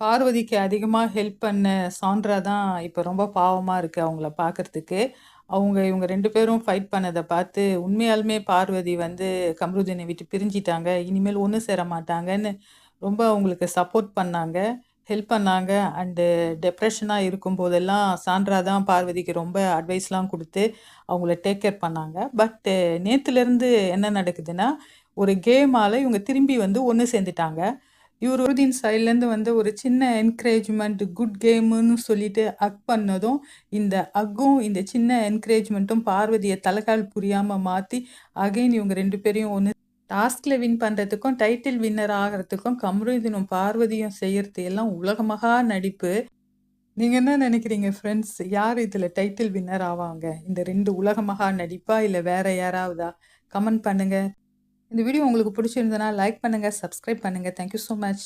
பார்வதிக்கு அதிகமா ஹெல்ப் பண்ண சாண்ட்ரா தான் இப்ப ரொம்ப பாவமா இருக்கு அவங்கள பார்க்கறதுக்கு. இவங்க 2 பேரும் ஃபைட் பண்ணத பார்த்து உண்மையாலுமே பார்வதி வந்து கம்ருதீனை விட்டு பிரிஞ்சிட்டாங்க. இனிமேல் ஒண்ணு சேர மாட்டாங்கன்னு ரொம்ப அவங்களுக்கு சப்போர்ட் பண்ணாங்க. ஹெல்ப் பண்ணாங்க. அண்டு டிப்ரஷனா இருக்கும்போதெல்லாம் சாண்ட்ரா தான் பார்வதிக்கு ரொம்ப அட்வைஸ்லாம் குடுத்து அவங்கள டேக் கேர் பண்ணாங்க. பட் நேத்துலேருந்து என்ன நடக்குதுன்னா, ஒரு கேமால இவங்க திரும்பி வந்து ஒண்ணு சேர்ந்துட்டாங்க. இவருதீன் சைட்லேருந்து வந்து ஒரு சின்ன என்கரேஜ்மெண்ட் குட் கேமுன்னு சொல்லிட்டு ஹக் பண்ணதும், இந்த ஹக்கும் இந்த சின்ன என்கரேஜ்மெண்ட்டும் பார்வதிய தலைகால் புரியாம மாத்தி, அகைன் இவங்க 2 பேரையும் ஒண்ணு டாஸ்க்ல வின் பண்றதுக்கும், டைட்டில் வின்னர் ஆகுறதுக்கும் கமருதீனும் பார்வதியும் செய்யறது எல்லாம் உலகமகா நடிப்பு. நீங்க என்ன நினைக்கிறீங்க ஃப்ரெண்ட்ஸ்? யார் இதுல டைட்டில் வின்னர் ஆவாங்க? இந்த 2 உலகமகா நடிப்பா? இல்ல வேற யாராவதா? கமெண்ட் பண்ணுங்க. இந்த வீடியோ உங்களுக்கு பிடிச்சிருந்ததுன்னா லைக் பண்ணுங்க, சப்ஸ்கிரைப் பண்ணுங்க. Thank you so much.